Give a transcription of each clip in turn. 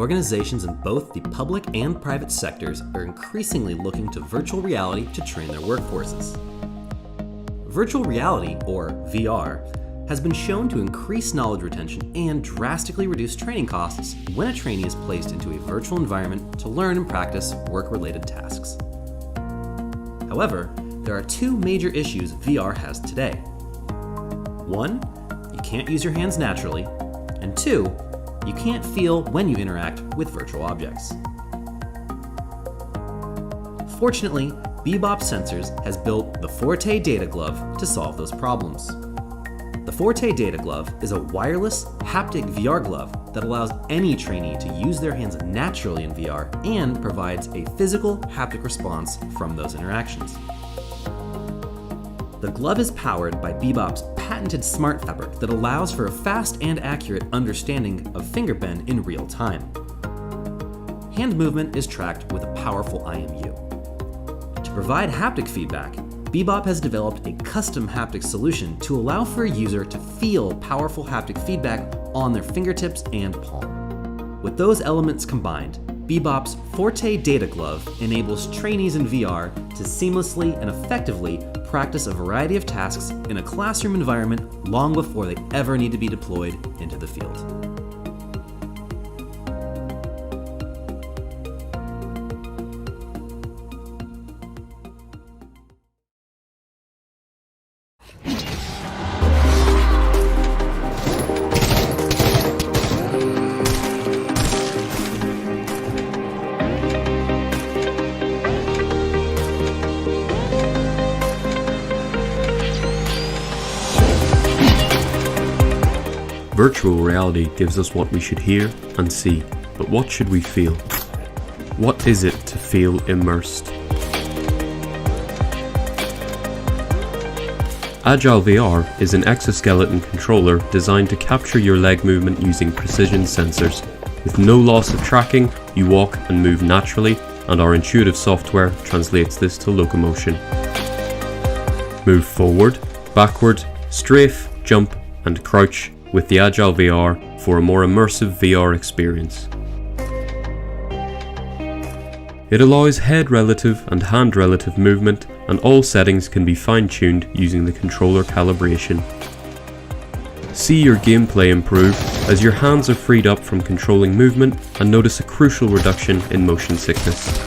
organizations in both the public and private sectors are increasingly looking to virtual reality to train their workforces. Virtual reality, or VR, has been shown to increase knowledge retention and drastically reduce training costs when a trainee is placed into a virtual environment to learn and practice work-related tasks. However, there are two major issues VR has today. One, you can't use your hands naturally, and two, you can't feel when you interact with virtual objects. Fortunately, BeBop Sensors has built the Forte Data Glove to solve those problems. The Forte Data Glove is a wireless, haptic VR glove that allows any trainee to use their hands naturally in VR and provides a physical haptic response from those interactions. The glove is powered by BeBop's patented smart fabric that allows for a fast and accurate understanding of finger bend in real time. Hand movement is tracked with a powerful IMU. To provide haptic feedback, BeBop has developed a custom haptic solution to allow for a user to feel powerful haptic feedback on their fingertips and palm. With those elements combined, BeBop's Forte Data Glove enables trainees in VR to seamlessly and effectively practice a variety of tasks in a classroom environment long before they ever need to be deployed into the field. Virtual reality gives us what we should hear and see, but what should we feel? What is it to feel immersed? Agile VR is an exoskeleton controller designed to capture your leg movement using precision sensors. With no loss of tracking, you walk and move naturally, and our intuitive software translates this to locomotion. Move forward, backward, strafe, jump, and crouch with the Agile VR for a more immersive VR experience. It allows head relative and hand relative movement, and all settings can be fine-tuned using the controller calibration. See your gameplay improve as your hands are freed up from controlling movement, and notice a crucial reduction in motion sickness.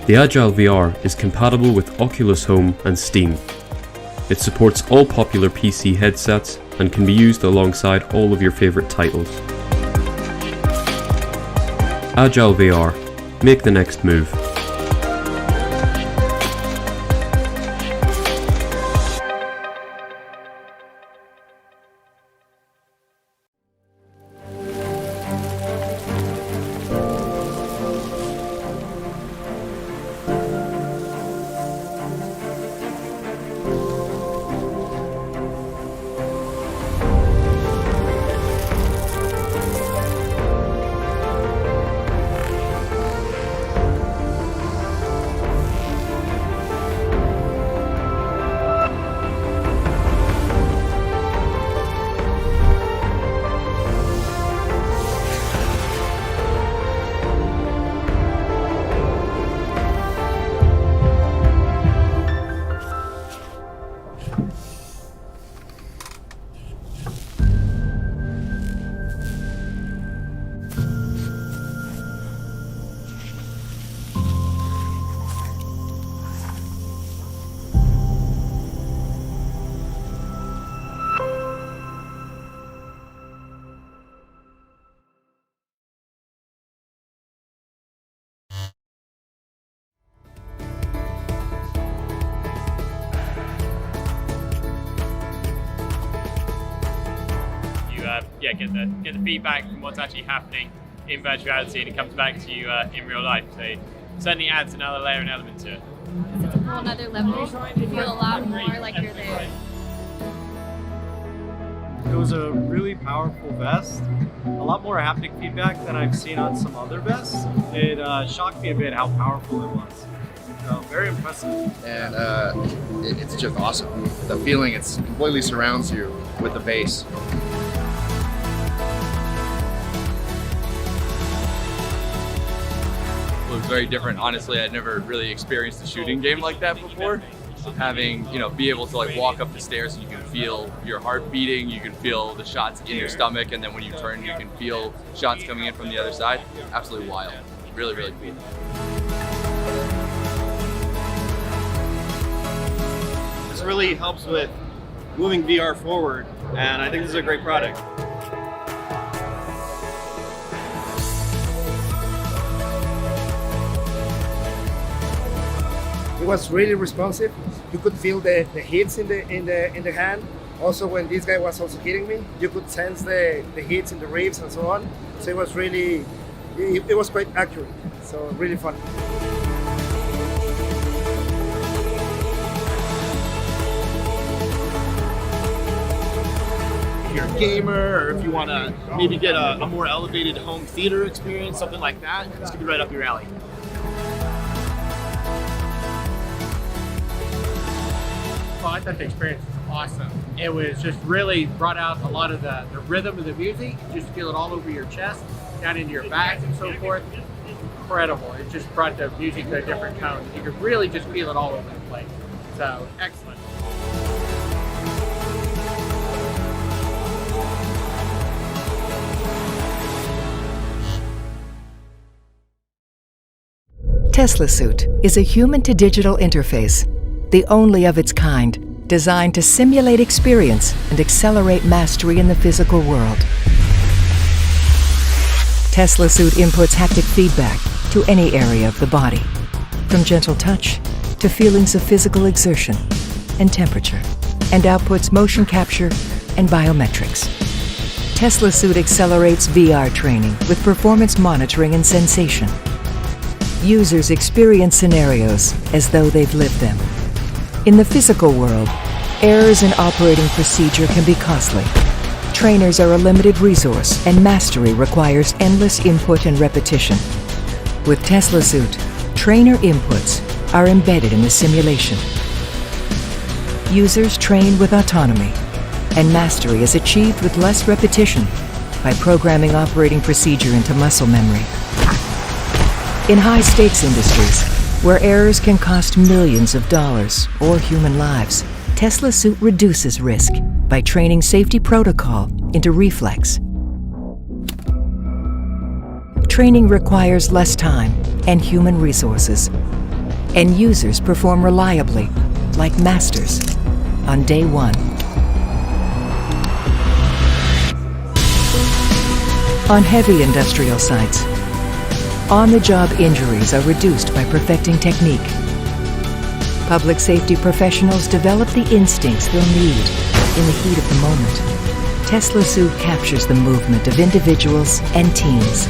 The Agile VR is compatible with Oculus Home and Steam. It supports all popular PC headsets and can be used alongside all of your favorite titles. Agile VR. Make the next move. Get the feedback from what's actually happening in virtual reality, and it comes back to you in real life. So it certainly adds another layer and element to it. It's a whole other level. You feel a lot more like you're there. It was a really powerful vest. A lot more haptic feedback than I've seen on some other vests. It shocked me a bit how powerful it was. So very impressive. And it's just awesome. The feeling, it completely surrounds you with the bass. was very different. Honestly, I'd never really experienced a shooting game like that before. Having, be able to like walk up the stairs and you can feel your heart beating, you can feel the shots in your stomach, and then when you turn, you can feel shots coming in from the other side. Absolutely wild. Really, really cool. This really helps with moving VR forward, and I think this is a great product. It was really responsive. You could feel the hits in the hand. Also, when this guy was also hitting me, you could sense the hits in the ribs and so on. So it was really, it was quite accurate. So really fun. If you're a gamer, or if you want to maybe get a more elevated home theater experience, something like that, this could be right up your alley. Well, I thought the experience was awesome. It was just really brought out a lot of the rhythm of the music. You just feel it all over your chest, down into your back and so forth. Incredible. It just brought the music to a different tone. You could really just feel it all over the place. So, excellent. Teslasuit is a human-to-digital interface, the only of its kind, designed to simulate experience and accelerate mastery in the physical world. Teslasuit inputs haptic feedback to any area of the body, from gentle touch to feelings of physical exertion and temperature, and outputs motion capture and biometrics. Teslasuit accelerates VR training with performance monitoring and sensation. Users experience scenarios as though they've lived them. In the physical world, errors in operating procedure can be costly. Trainers are a limited resource, and mastery requires endless input and repetition. With Teslasuit, trainer inputs are embedded in the simulation. Users train with autonomy, and mastery is achieved with less repetition by programming operating procedure into muscle memory. In high-stakes industries, where errors can cost millions of dollars or human lives, Teslasuit reduces risk by training safety protocol into reflex. Training requires less time and human resources, and users perform reliably, like masters, on day one. On heavy industrial sites, on-the-job injuries are reduced by perfecting technique. Public safety professionals develop the instincts they'll need in the heat of the moment. Teslasuit captures the movement of individuals and teams,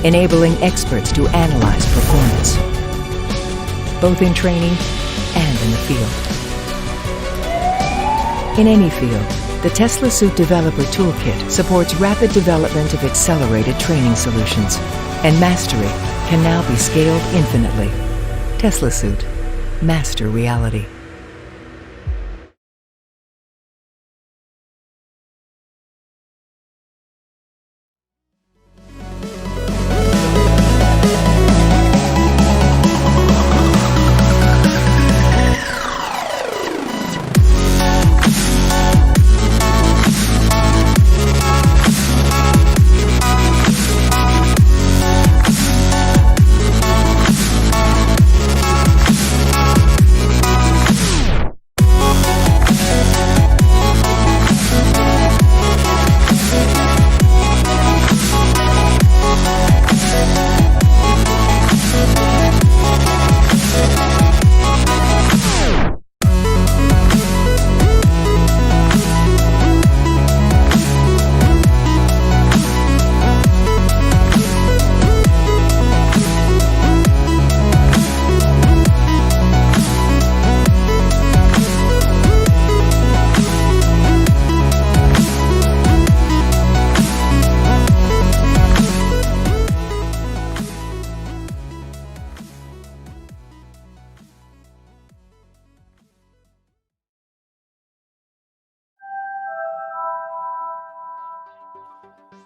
enabling experts to analyze performance, both in training and in the field. In any field, the Teslasuit Developer Toolkit supports rapid development of accelerated training solutions, and mastery can now be scaled infinitely. Teslasuit. Master reality.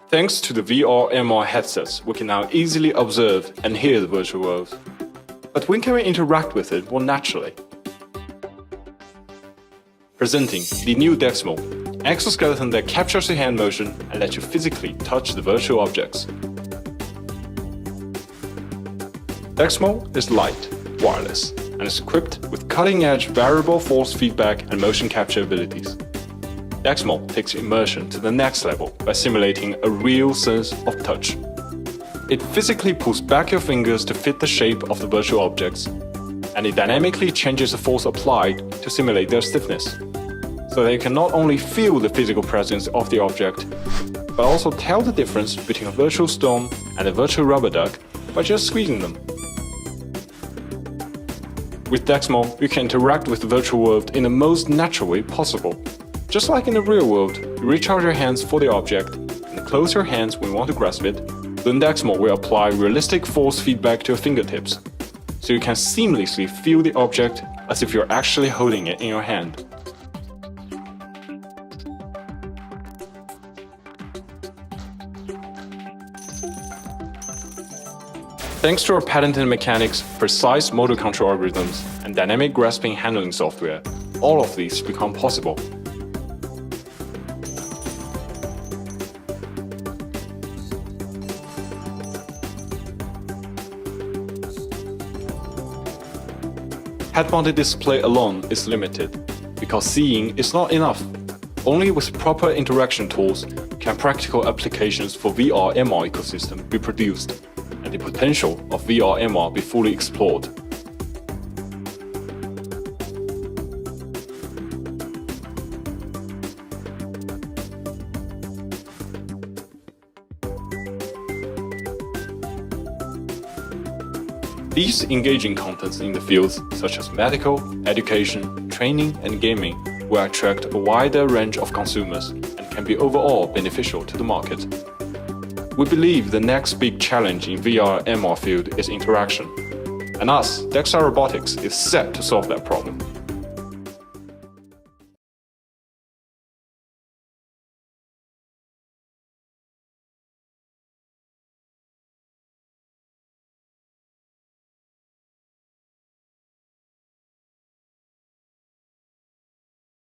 Thanks to the VR/MR headsets, we can now easily observe and hear the virtual world. But when can we interact with it more naturally? Presenting the new Dexmo, an exoskeleton that captures the hand motion and lets you physically touch the virtual objects. Dexmo is light, wireless, and is equipped with cutting-edge variable force feedback and motion capture abilities. Dexmo takes Immersion to the next level by simulating a real sense of touch. It physically pulls back your fingers to fit the shape of the virtual objects, and it dynamically changes the force applied to simulate their stiffness, so that you can not only feel the physical presence of the object, but also tell the difference between a virtual stone and a virtual rubber duck by just squeezing them. With Dexmo, you can interact with the virtual world in the most natural way possible. Just like in the real world, you reach out your hands for the object and close your hands when you want to grasp it. Then Dexmo will apply realistic force feedback to your fingertips, so you can seamlessly feel the object as if you're actually holding it in your hand. Thanks to our patented mechanics, precise motor control algorithms, and dynamic grasping handling software, all of these become possible. Head-mounted display alone is limited, because seeing is not enough. Only with proper interaction tools can practical applications for VR/MR ecosystem be produced, and the potential of VR/MR be fully explored. These engaging contents in the fields such as medical, education, training, and gaming will attract a wider range of consumers and can be overall beneficial to the market. We believe the next big challenge in VR/MR field is interaction, and us, Dexta Robotics, is set to solve that problem.